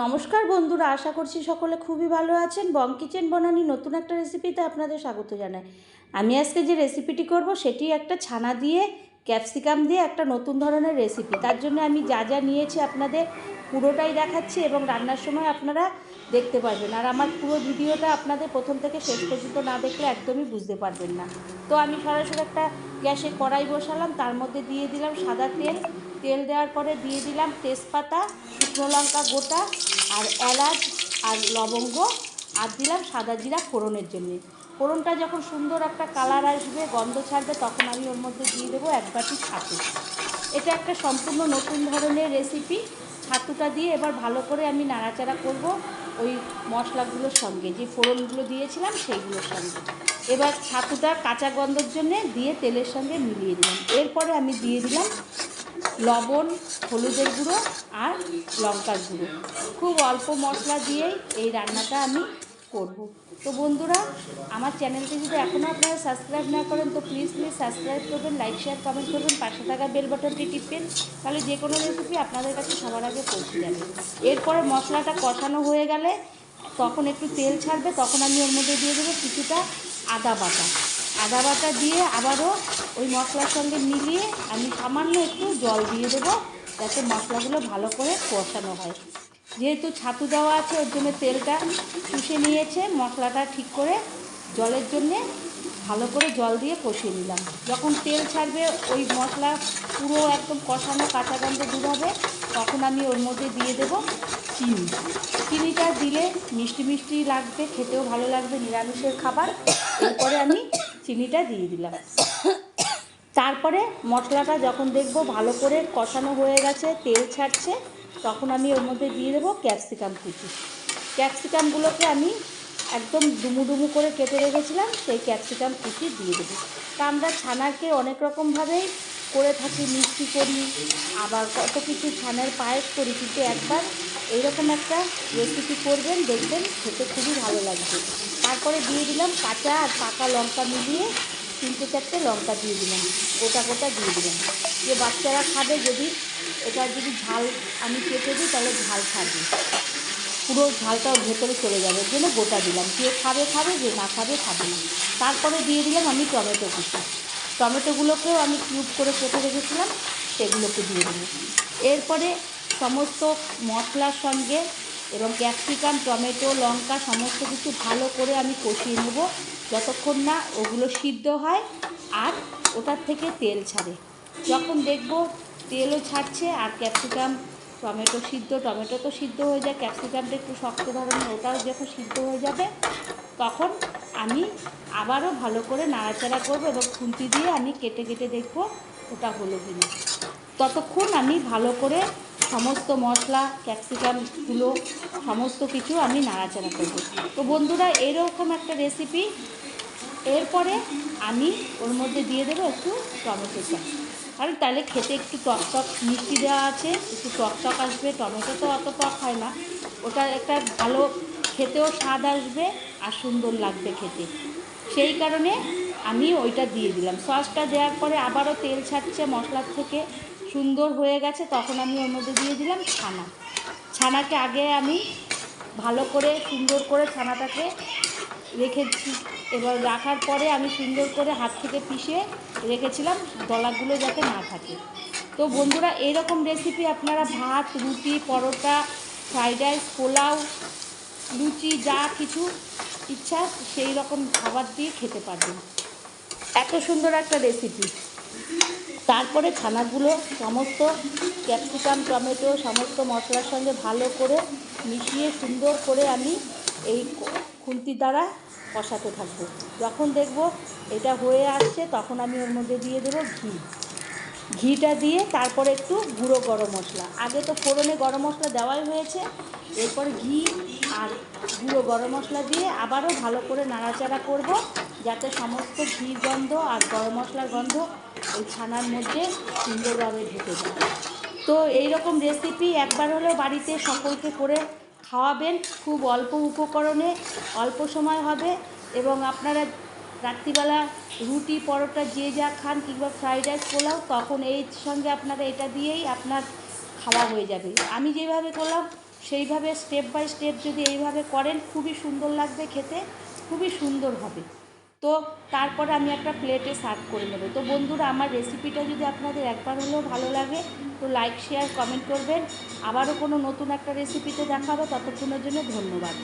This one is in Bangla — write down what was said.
নমস্কার বন্ধুরা, আশা করছি সকলে খুবই ভালো আছেন। বং কিচেন বনানি নতুন একটা রেসিপিতে আপনাদের স্বাগত জানাই। আমি আজকে যে রেসিপিটি করব সেটি একটা ছানা দিয়ে ক্যাপসিকাম দিয়ে একটা নতুন ধরনের রেসিপি। তার জন্য আমি যা যা নিয়েছি আপনাদের পুরোটাই দেখাচ্ছি এবং রান্নার সময় আপনারা দেখতে পারবেন। আর আমার পুরো ভিডিওটা আপনাদের প্রথম থেকে শেষ পর্যন্ত না দেখলে একদমই বুঝতে পারবেন না। তো আমি সরাসরি একটা গ্যাসে কড়াই বসালাম, তার মধ্যে দিয়ে দিলাম সাদা তেল। তেল দেওয়ার পরে দিয়ে দিলাম তেজপাতা, শুকনো লঙ্কা গোটা, আর এলাচ আর লবঙ্গ, আর দিলাম সাদা জিরা ফোড়নের জন্য। ফোড়নটা যখন সুন্দর একটা কালার আসবে, গন্ধ ছাড়বে, তখন আমি ওর মধ্যে দিয়ে দেবো এক বাটি ছাতু। এটা একটা সম্পূর্ণ নতুন ধরনের রেসিপি। ছাতুটা দিয়ে এবার ভালো করে আমি নাড়াচাড়া করব ওই মশলাগুলোর সঙ্গে, যে ফোড়নগুলো দিয়েছিলাম সেইগুলোর সঙ্গে। এবার ছাতুটা কাঁচা গন্ধের জন্যে দিয়ে তেলের সঙ্গে মিলিয়ে দিলাম। এরপরে আমি দিয়ে দিলাম লবণ, হলুদের গুঁড়ো আর লঙ্কার গুঁড়ো। খুব অল্প মশলা দিয়েই এই রান্নাটা আমি করব। তো বন্ধুরা, আমার চ্যানেলটি যদি এখনও আপনারা সাবস্ক্রাইব না করেন তো প্লিজ সাবস্ক্রাইব করবেন, লাইক শেয়ার কমেন্ট করবেন, পাশে থাকা বেল বাটনটি টিপবেন, তাহলে যে কোনো রেসিপি আপনাদের কাছে সবার আগে পৌঁছে যাবে। এরপরে মশলাটা কষানো হয়ে গেলে তখন একটু তেল ছাড়বে, তখন আমি ওর মধ্যে দিয়ে দেবো কিছুটা আদা বাটা দিয়ে আবারও ওই মশলার সঙ্গে মিলিয়ে আমি সামান্য একটু জল দিয়ে দেবো, যাতে মশলাগুলো ভালো করে কষানো হয়। যেহেতু ছাতু দেওয়া আছে ওর জন্য তেলটা শুষে নিয়েছে, মশলাটা ঠিক করে জলের জন্যে ভালো করে জল দিয়ে কষিয়ে নিলাম। যখন তেল ছাড়বে, ওই মশলা পুরো একদম কষানো কাঁচা গন্ধ দূর হবে, তখন আমি ওর মধ্যে দিয়ে দেবো চিনিটা দিলে মিষ্টি মিষ্টি লাগবে, খেতেও ভালো লাগবে, নিরামিষের খাবার। এরপরে আমি চিনিটা দিয়ে দিলাম। তারপরে মশলাটা যখন দেখব ভালো করে কষানো হয়ে গেছে, তেল ছাড়ছে, তখন আমি ওর মধ্যে দিয়ে দেবো ক্যাপসিকাম কুচি। ক্যাপসিকামগুলোকে আমি একদম ডুমু করে কেটে রেখেছিলাম, সেই ক্যাপসিকাম কুচি দিয়ে দেবো। তা আমরা ছানাকে অনেক রকমভাবেই করে থাকি, মিষ্টি করি, আবার কত কিছু ছানার পায়েস করি, কিন্তু একবার এইরকম একটা রেসিপি করবেন, দেখবেন খেতে খুবই ভালো লাগবে। তারপরে দিয়ে দিলাম কাঁচা আর পাকা লঙ্কা মিলিয়ে 3-4টে লঙ্কা দিয়ে দিলাম, গোটা দিয়ে দিলাম। যে বাচ্চারা খাবে, যদি এটা যদি ঝাল আমি কেটে দিই তাহলে ঝাল খাবে, পুরো ঝালটা ভেতরে চলে যাবে, ওর জন্য গোটা দিলাম। যে খাবে, যে না খাবে না। তারপরে দিয়ে দিলাম আমি টমেটো কুচি। টমেটোগুলোকেও আমি কিউব করে কেটে রেখেছিলাম, সেগুলোকে দিয়ে দেবো। এরপরে সমস্ত মশলার সঙ্গে এবং ক্যাপসিকাম, টমেটো, লঙ্কা সমস্ত কিছু ভালো করে আমি কষিয়ে নেব, যতক্ষণ না ওগুলো সিদ্ধ হয় আর ওটার থেকে তেল ছাড়ে। যখন দেখব তেলও ছাড়ছে আর ক্যাপসিকাম, টমেটো তো সিদ্ধ হয়ে যায়, ক্যাপসিকামটা একটু শক্ত ধরনের, ওটাও যখন সিদ্ধ হয়ে যাবে, তখন আমি আবারও ভালো করে নাড়াচাড়া করব এবং খুন্তি দিয়ে আমি কেটে দেখব ওটা হলো কি না। ততক্ষণ আমি ভালো করে সমস্ত মশলা, ক্যাপসিকামগুলো সমস্ত কিছু আমি নাড়াচাড়া করব। তো বন্ধুরা, এরকম একটা রেসিপি। এরপরে আমি ওর মধ্যে দিয়ে দেবো একটু টমেটো সস, আর তাহলে খেতে একটু টক মিষ্টি দেওয়া আছে, একটু টক আসবে। টমেটো তো অত টক হয় না, ওটা একটা ভালো খেতেও স্বাদ আসবে আর সুন্দর লাগবে খেতে, সেই কারণে আমি ওইটা দিয়ে দিলাম। সসটা দেওয়ার পরে আবারও তেল ছাড়ছে মশলার থেকে, সুন্দর হয়ে গেছে, তখন আমি ওর মধ্যে দিয়ে দিলাম ছানাকে আগে আমি ভালো করে সুন্দর করে ছানাটাকে রেখেছি। এবার রাখার পরে আমি সুন্দর করে হাত থেকে পিষে রেখেছিলাম, দলাগুলো যাতে না থাকে। তো বন্ধুরা, এইরকম রেসিপি আপনারা ভাত, রুটি, পরোটা, ফ্রাইড রাইস, পোলাও, লুচি, যা কিছু ইচ্ছা সেই রকম খাবার দিয়ে খেতে পারবেন। এত সুন্দর একটা রেসিপি। তারপরে ছানাগুলো সমস্ত ক্যাপসিকাম, টমেটো সমস্ত মশলার সঙ্গে ভালো করে মিশিয়ে সুন্দর করে আমি এই খুন্তি দ্বারা কষাতে থাকবো। যখন দেখব এটা হয়ে আসছে, তখন আমি ওর মধ্যে দিয়ে দেবো ঘিটা দিয়ে তারপরে একটু গুঁড়ো গরম মশলা। আগে তো ফোড়নে গরম মশলা দেওয়াই হয়েছে, এরপর ঘি আর গুঁড়ো গরম মশলা দিয়ে আবারও ভালো করে নাড়াচাড়া করব, যাতে সমস্ত ঘি গন্ধ আর গরম মশলার গন্ধ ওই ছানার মধ্যে সুন্দরভাবে ঢুকে যায়। তো এই রকম রেসিপি একবার হলেও বাড়িতে সকলকে করে খাওয়াবেন। খুব অল্প উপকরণে অল্প সময় হবে, এবং আপনারা রাত্রিবেলা রুটি, পরোটা যে যা খান, কিংবা ফ্রাইড রাইস, পোলাও, তখন এই সঙ্গে আপনারা এটা দিয়েই আপনার খাওয়া হয়ে যাবে। আমি যেভাবে করলাম সেইভাবে স্টেপ বাই স্টেপ যদি এইভাবে করেন খুবই সুন্দর লাগবে খেতে, খুবই সুন্দর হবে। তো তারপরে আমি একটা প্লেটে সার্ভ করে নেব। তো বন্ধুরা, আমার রেসিপিটা যদি আপনাদের একবার হলেও ভালো লাগে তো লাইক শেয়ার কমেন্ট করবেন। আবারও কোনো নতুন একটা রেসিপিতে দেখা হবে, ততক্ষণের জন্য ধন্যবাদ।